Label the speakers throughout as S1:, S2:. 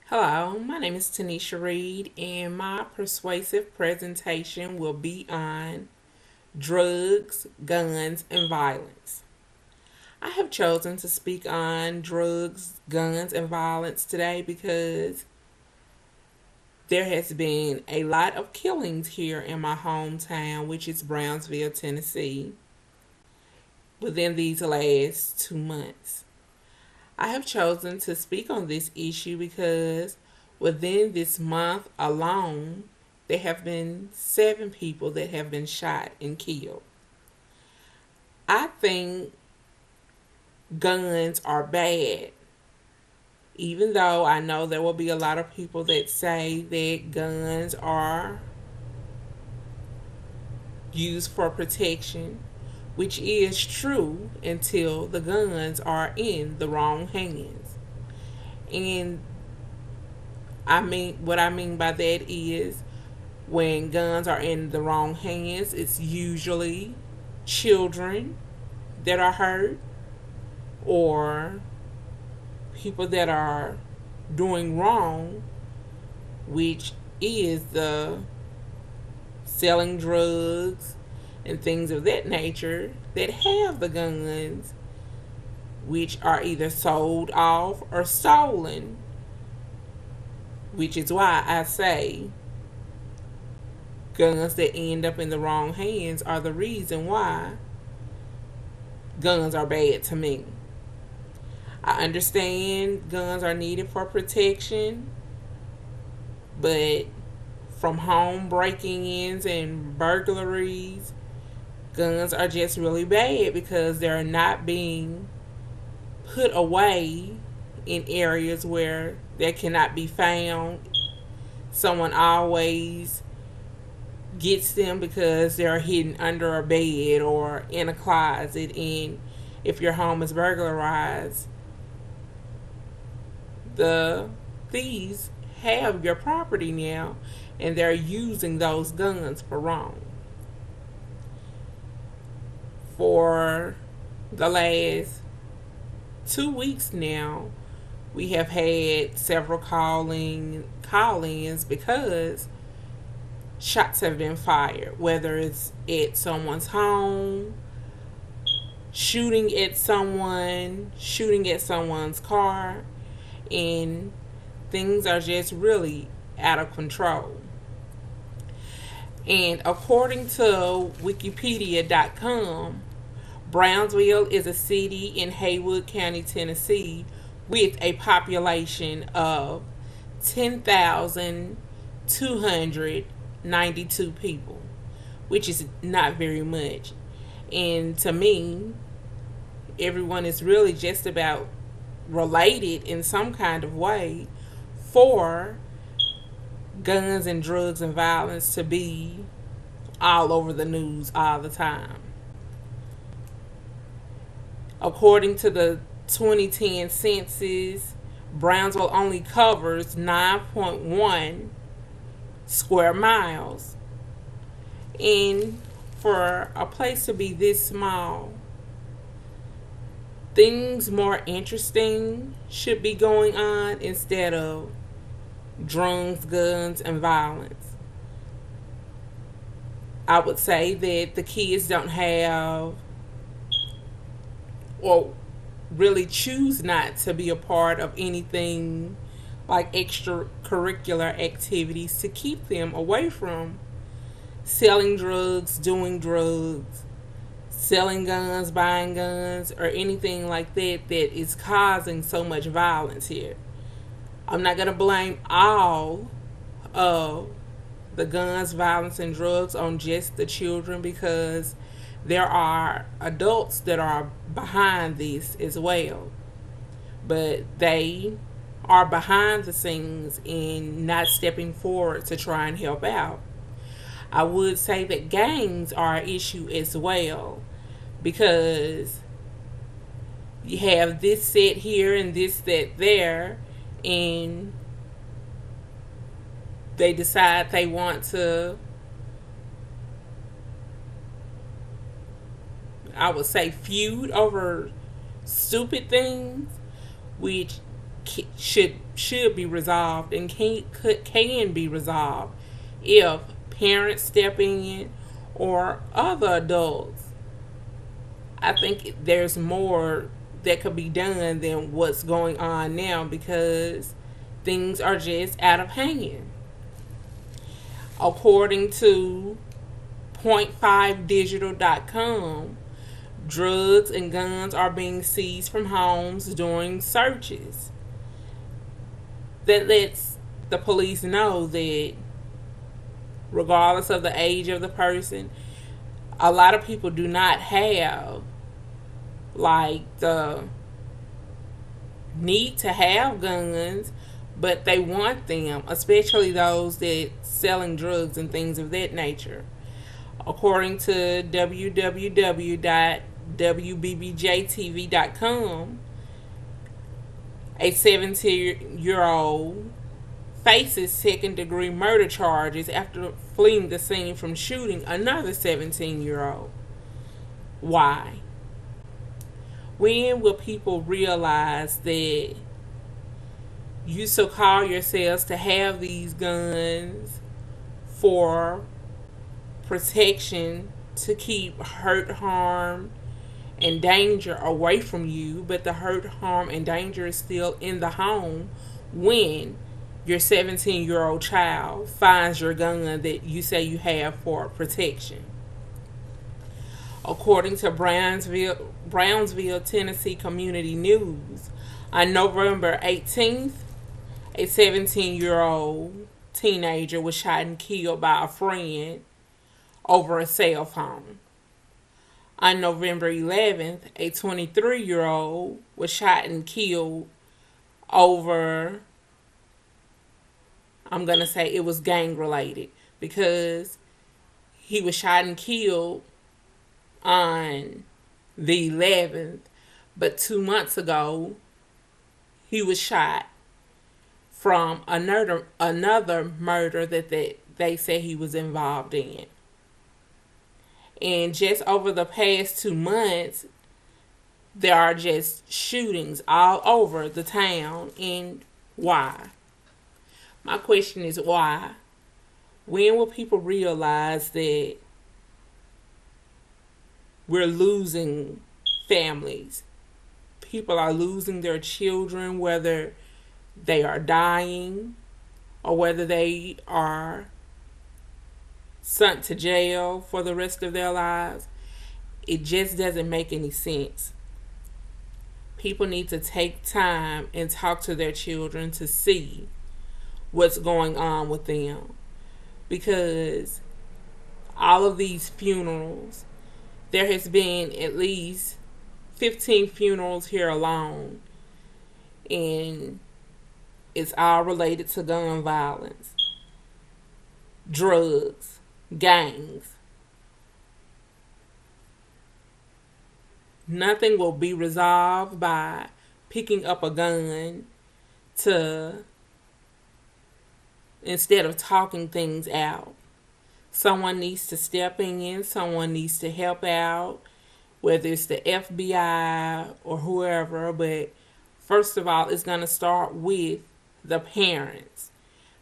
S1: Hello, my name is Tanisha Reed, and my persuasive presentation will be on drugs, guns, and violence. I have chosen to speak on drugs, guns, and violence today because there has been a lot of killings here in my hometown, which is Brownsville, Tennessee, within these last 2 months. I have chosen to speak on this issue because within this month alone, there have been 7 people that have been shot and killed. I think guns are bad, even though I know there will be a lot of people that say that guns are used for protection, which is true until the guns are in the wrong hands. And what I mean by that is when guns are in the wrong hands, it's usually children that are hurt or people that are doing wrong, which is the selling drugs and things of that nature that have the guns, which are either sold off or stolen, which is why I say guns that end up in the wrong hands are the reason why guns are bad to me. I understand guns are needed for protection, but from home breaking ins and burglaries, guns are just really bad because they're not being put away in areas where they cannot be found. Someone always gets them because they're hidden under a bed or in a closet. And if your home is burglarized, the thieves have your property now and they're using those guns for wrong. For the last 2 weeks now, we have had several call-ins because shots have been fired, whether it's at someone's home, shooting at someone's car, and things are just really out of control. And according to Wikipedia.com, Brownsville is a city in Haywood County, Tennessee, with a population of 10,292 people, which is not very much. And to me, everyone is really just about related in some kind of way for guns and drugs and violence to be all over the news all the time. According to the 2010 census, Brownsville only covers 9.1 square miles. And for a place to be this small, things more interesting should be going on instead of drugs, guns, and violence. I would say that the kids don't have or really choose not to be a part of anything like extracurricular activities to keep them away from selling drugs, doing drugs, selling guns, buying guns, or anything like that that is causing so much violence here. I'm not going to blame all of the guns, violence, and drugs on just the children because there are adults that are behind this as well. But they are behind the scenes and not stepping forward to try and help out. I would say that gangs are an issue as well because you have this set here and this set there, and they decide they want to, I would say, feud over stupid things, which should be resolved and can be resolved if parents step in or other adults. I think there's more that could be done than what's going on now because things are just out of hand. According to point5digital.com, drugs and guns are being seized from homes during searches. That lets the police know that regardless of the age of the person, a lot of people do not have like the need to have guns, but they want them, especially those that selling drugs and things of that nature. According to www.wbbjtv.com, a 17-year-old faces second-degree murder charges after fleeing the scene from shooting another 17-year-old. Why? When will people realize that you so call yourselves to have these guns for protection to keep hurt, harm, and danger away from you, but the hurt, harm, and danger is still in the home when your 17-year-old child finds your gun that you say you have for protection? According to Brownsville, Tennessee Community News, on November 18th, a 17-year-old teenager was shot and killed by a friend over a cell phone. On November 11th, a 23-year-old was shot and killed over, I'm going to say it was gang related, because he was shot and killed on the 11th, but 2 months ago, he was shot from another murder that they say he was involved in. And just over the past 2 months, there are just shootings all over the town. And why? My question is why? When will people realize that we're losing families? People are losing their children, whether they are dying or whether they are sent to jail for the rest of their lives. It just doesn't make any sense. People need to take time and talk to their children to see what's going on with them, because all of these funerals, there has been at least 15 funerals here alone, and it's all related to gun violence, drugs, gangs. Nothing will be resolved by picking up a gun to, instead of talking things out. Someone needs to step in, someone needs to help out, whether it's the FBI or whoever, but first of all, it's going to start with the parents.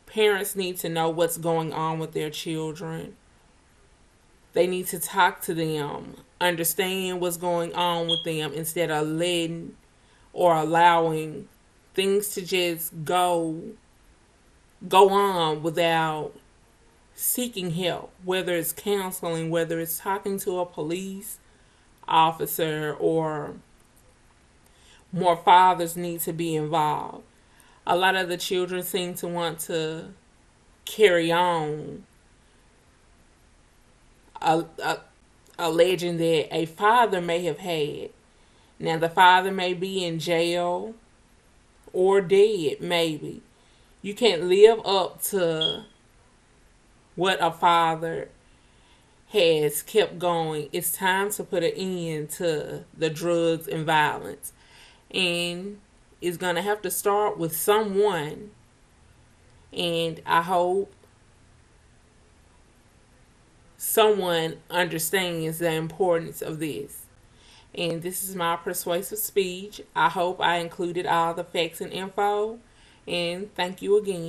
S1: Parents need to know what's going on with their children. They need to talk to them, understand what's going on with them, instead of letting or allowing things to just go on without seeking help, whether it's counseling, whether it's talking to a police officer, or more fathers need to be involved. A lot of the children seem to want to carry on a legend that a father may have had. Now, the father may be in jail or dead, maybe. You can't live up to what a father has kept going. It's time to put an end to the drugs and violence. And it's going to have to start with someone. And I hope someone understands the importance of this. And this is my persuasive speech. I hope I included all the facts and info. And thank you again.